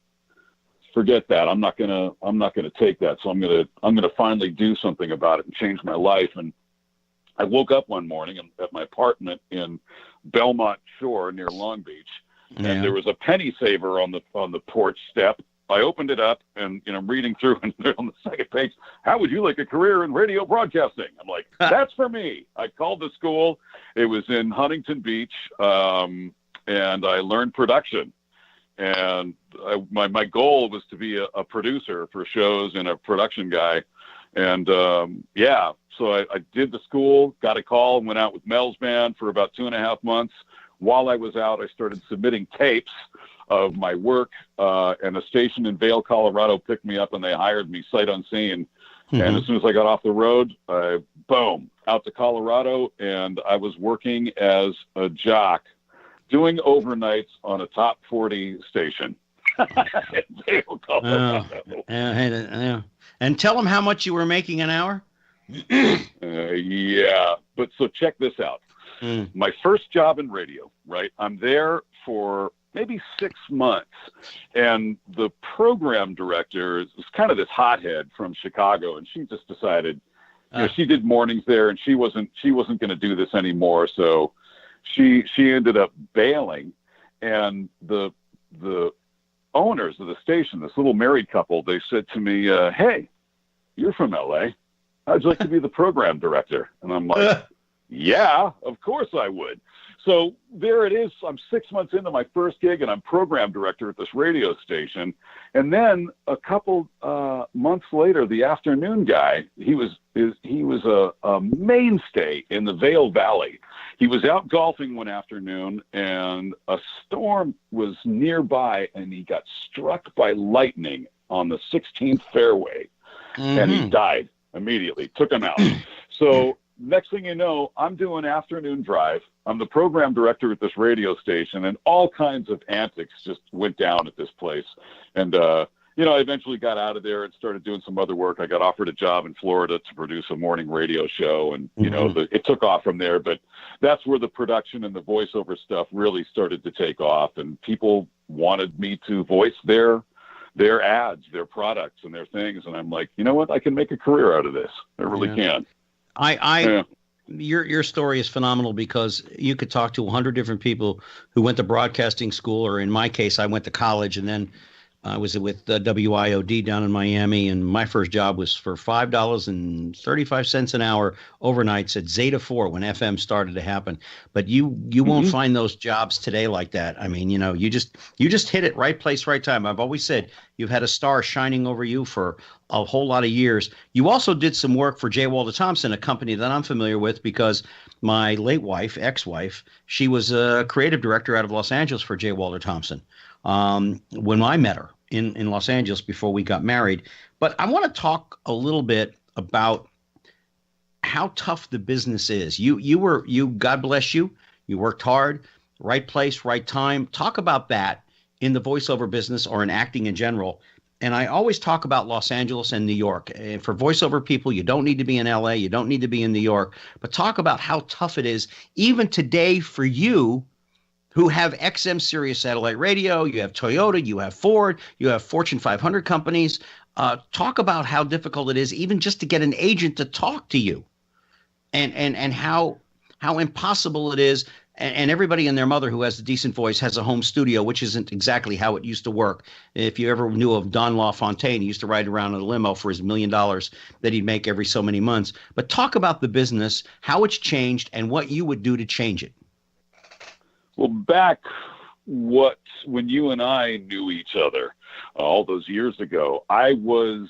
Forget that. I'm not gonna take that. So I'm gonna finally do something about it and change my life. And I woke up one morning at my apartment in Belmont Shore near Long Beach, and there was a penny saver on the porch step. I opened it up, and you know, I'm reading through, and on the second page, how would you like a career in radio broadcasting? I'm like, that's for me. I called the school. It was in Huntington Beach, and I learned production. And my goal was to be a producer for shows and a production guy. And so I did the school, got a call, and went out with Mel's band for about 2.5 months. While I was out, I started submitting tapes of my work, and a station in Vail, Colorado picked me up, and they hired me sight unseen. Mm-hmm. And as soon as I got off the road, boom, out to Colorado, and I was working as a jock, doing overnights on a top 40 station. Vail, Colorado. And tell them how much you were making an hour. Yeah, but so check this out. My first job in radio, right? I'm there for maybe 6 months, and the program director is kind of this hothead from Chicago, and she just decided, you know, she did mornings there, and she wasn't going to do this anymore, so she ended up bailing. And the owners of the station, this little married couple, they said to me, "Hey, you're from LA. How'd you like to be the program director?" And I'm like, yeah, of course I would. So there it is. I'm 6 months into my first gig, and I'm program director at this radio station. And then a couple months later, the afternoon guy, he was a mainstay in the Vail Valley. He was out golfing one afternoon, and a storm was nearby, and he got struck by lightning on the 16th fairway, and he died immediately. Took him out. So next thing you know, I'm doing afternoon drive. I'm the program director at this radio station, and all kinds of antics just went down at this place. And, you know, I eventually got out of there and started doing some other work. I got offered a job in Florida to produce a morning radio show, and, you know, it took off from there. But that's where the production and the voiceover stuff really started to take off, and people wanted me to voice their ads, their products, and their things. And I'm like, you know what? I can make a career out of this. I really can. Your story is phenomenal, because you could talk to 100 different people who went to broadcasting school, or in my case, I went to college, and then I was with WIOD down in Miami, and my first job was for $5.35 an hour overnights at Zeta 4 when FM started to happen. But you won't find those jobs today like that. I mean, you know, you just hit it, right place, right time. I've always said you've had a star shining over you for a whole lot of years. You also did some work for J. Walter Thompson, a company that I'm familiar with, because my late wife, ex-wife, she was a creative director out of Los Angeles for J. Walter Thompson. When I met her in Los Angeles before we got married. But I want to talk a little bit about how tough the business is. You God bless you. You worked hard, right place, right time. Talk about that in the voiceover business or in acting in general. And I always talk about Los Angeles and New York. And for voiceover people, you don't need to be in LA. You don't need to be in New York. But talk about how tough it is, even today, for you who have XM Sirius satellite radio. You have Toyota, you have Ford, you have Fortune 500 companies. Talk about how difficult it is even just to get an agent to talk to you, and how impossible it is. And everybody and their mother who has a decent voice has a home studio, which isn't exactly how it used to work. If you ever knew of Don LaFontaine, he used to ride around in a limo for his $1 million that he'd make every so many months. But talk about the business, how it's changed, and what you would do to change it. Well, back when you and I knew each other all those years ago, I was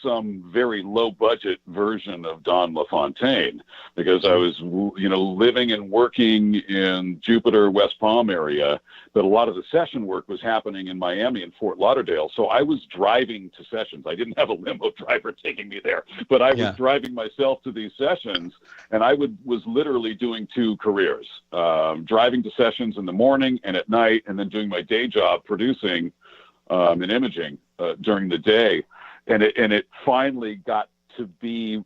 some very low budget version of Don LaFontaine, because I was, living and working in Jupiter, West Palm area, but a lot of the session work was happening in Miami and Fort Lauderdale. So I was driving to sessions. I didn't have a limo driver taking me there, but I was driving myself to these sessions, and I was literally doing two careers, driving to sessions in the morning and at night, and then doing my day job producing and imaging during the day. And it finally got to be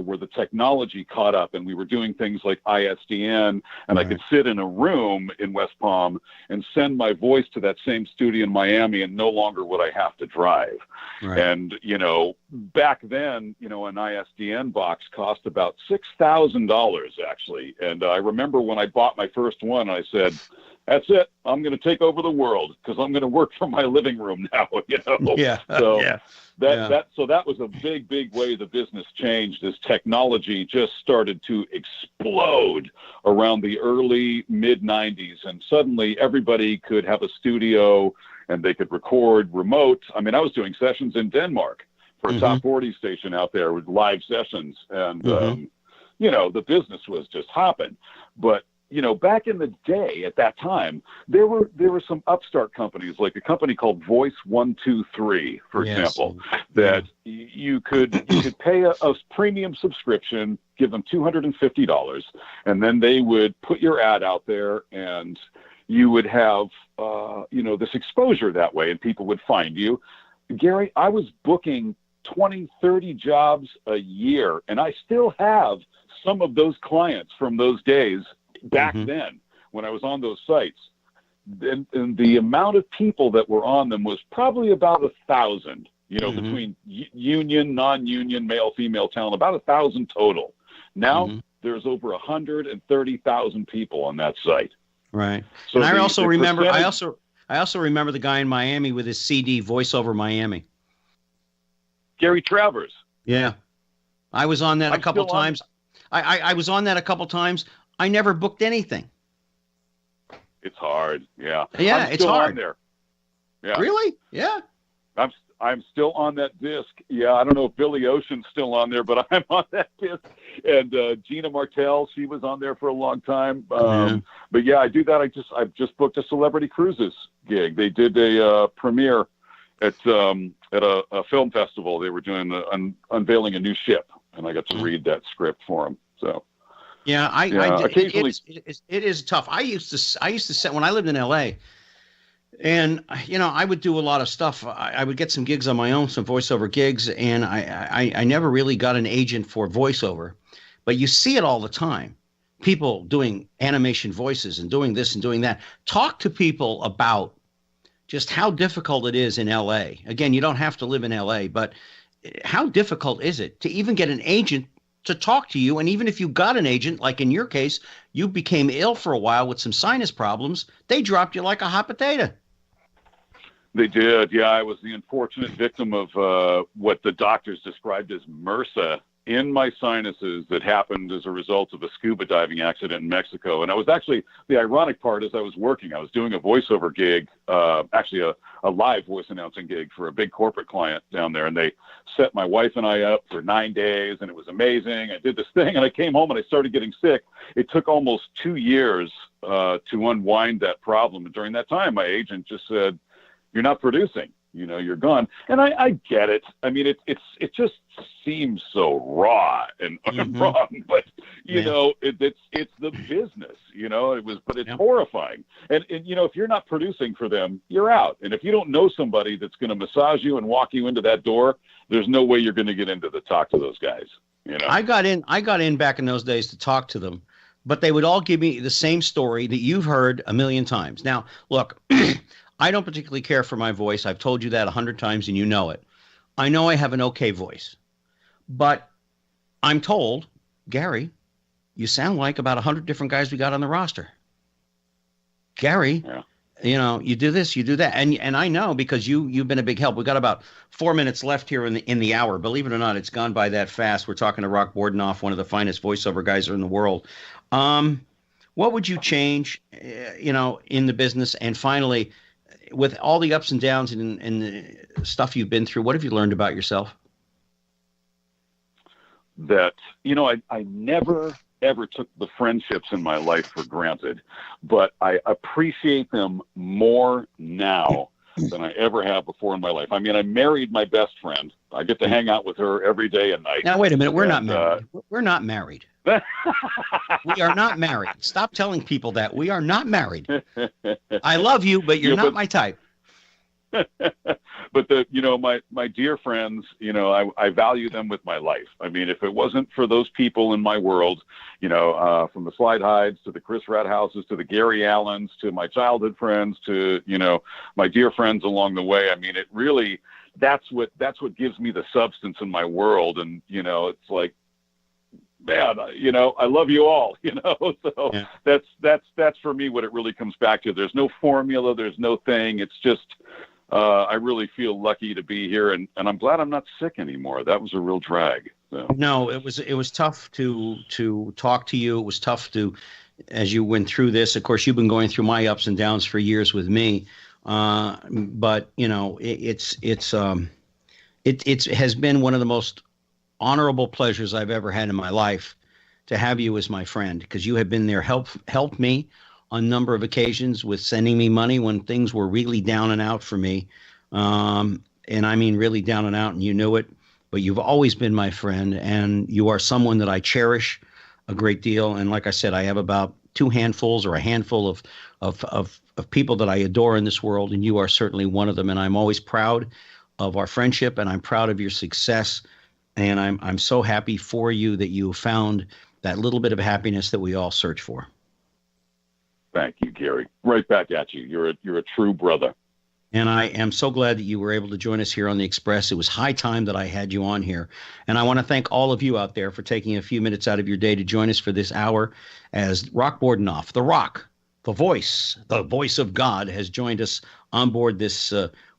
where the technology caught up, and we were doing things like ISDN, and I could sit in a room in West Palm and send my voice to that same studio in Miami, and no longer would I have to drive. Right. And, back then, an ISDN box cost about $6,000 actually. And I remember when I bought my first one, I said, that's it. I'm going to take over the world because I'm going to work from my living room now, Yeah. So that was a big, big way the business changed as technology just started to explode around the early mid-90s. And suddenly everybody could have a studio and they could record remote. I mean, I was doing sessions in Denmark for a top 40 station out there with live sessions. And, the business was just hopping. But back in the day at that time, there were some upstart companies, like a company called Voice 123, for example, that you could pay a premium subscription, give them $250, and then they would put your ad out there, and you would have, this exposure that way, and people would find you. Gary, I was booking 20, 30 jobs a year, and I still have some of those clients from those days back then when I was on those sites. And the amount of people that were on them was probably about 1,000, between union, non-union, male, female talent, about 1,000 total. Now there's over 130,000 people on that site. Right. So and I also remember the guy in Miami with his CD, Voiceover Miami. Gary Travers. Yeah. I was on that a couple times. I was on that a couple times. I never booked anything. It's hard. Yeah. Yeah, it's hard. On there. Yeah. Really? Yeah. I'm still on that disc. Yeah, I don't know if Billy Ocean's still on there, but I'm on that disc. And Gina Martell, she was on there for a long time. But yeah, I do that. I've just booked a Celebrity Cruises gig. They did a premiere at a film festival. They were doing unveiling a new ship, and I got to read that script for them. So. Yeah, occasionally it is tough. I used to set when I lived in LA, and I would do a lot of stuff. I would get some gigs on my own, some voiceover gigs, and I never really got an agent for voiceover, but you see it all the time. People doing animation voices and doing this and doing that. Talk to people about just how difficult it is in LA. Again, you don't have to live in LA, but how difficult is it to even get an agent to talk to you? And even if you got an agent, like in your case, you became ill for a while with some sinus problems, they dropped you like a hot potato. They did. Yeah, I was the unfortunate victim of what the doctors described as MRSA in my sinuses that happened as a result of a scuba diving accident in Mexico. And I was actually, the ironic part is I was doing a voiceover gig, actually a live voice announcing gig for a big corporate client down there. And they set my wife and I up for 9 days, and it was amazing. I did this thing, and I came home and I started getting sick. It took almost 2 years to unwind that problem. And during that time, my agent just said, "You're not producing. You're gone." And I get it. I mean, it just seems so raw and wrong, but it's the business, but it's horrifying. And if you're not producing for them, you're out. And if you don't know somebody that's going to massage you and walk you into that door, there's no way you're going to get into the talk to those guys. I got in back in those days to talk to them, but they would all give me the same story that you've heard a million times. Now, look, I don't particularly care for my voice. I've told you that 100 times, and you know it. I know I have an okay voice, but I'm told, Gary, you sound like about 100 different guys we got on the roster. Gary, you do this, you do that. And I know because you've been a big help. We've got about 4 minutes left here in the hour. Believe it or not, it's gone by that fast. We're talking to Roch Bordenave, one of the finest voiceover guys in the world. What would you change, in the business? And finally, with all the ups and downs and the stuff you've been through, what have you learned about yourself? that, you know, I never ever took the friendships in my life for granted, but I appreciate them more now than I ever have before in my life. I mean, I married my best friend. I get to hang out with her every day and night. Now, wait a minute. We're not married. We're not married. We are not married. Stop telling people that. We are not married. I love you, but you're not my type. But my dear friends, you know, I value them with my life. I mean, if it wasn't for those people in my world, you know, from the Slide Hides to the Chris Rathhouses to the Gary Allens to my childhood friends to, you know, my dear friends along the way. I mean, it really, that's what gives me the substance in my world. And, you know, it's like, man, you know, I love you all, you know, so yeah. That's for me what it really comes back to. There's no formula. There's no thing. It's just, I really feel lucky to be here, and I'm glad I'm not sick anymore. That was a real drag. So. No, it was tough to talk to you. It was tough as you went through this. Of course, you've been going through my ups and downs for years with me. But you know, it has been one of the most honorable pleasures I've ever had in my life to have you as my friend, because you have been there, helped me on a number of occasions with sending me money when things were really down and out for me. And I mean really down and out, and you knew it, but you've always been my friend, and you are someone that I cherish a great deal. And like I said, I have about two handfuls or a handful of people that I adore in this world, and you are certainly one of them. And I'm always proud of our friendship, and I'm proud of your success. And I'm so happy for you that you found that little bit of happiness that we all search for. Thank you, Gary. Right back at you. You're a true brother. And I am so glad that you were able to join us here on The Express. It was high time that I had you on here. And I want to thank all of you out there for taking a few minutes out of your day to join us for this hour as Roch Bordenave, the Rock, the voice of God, has joined us on board this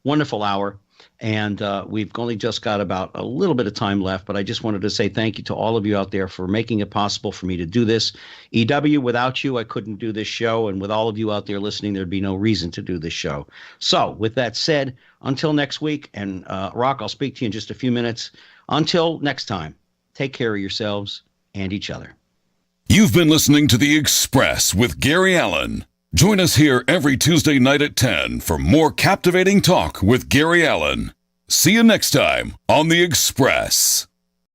wonderful hour. And we've only just got about a little bit of time left, but I just wanted to say thank you to all of you out there for making it possible for me to do this. EW, without you, I couldn't do this show. And with all of you out there listening, there'd be no reason to do this show. So with that said, until next week, and Roch, I'll speak to you in just a few minutes. Until next time, take care of yourselves and each other. You've been listening to The Express with Gary Allen. Join us here every Tuesday night at 10 for more captivating talk with Gary Allen. See you next time on The Express.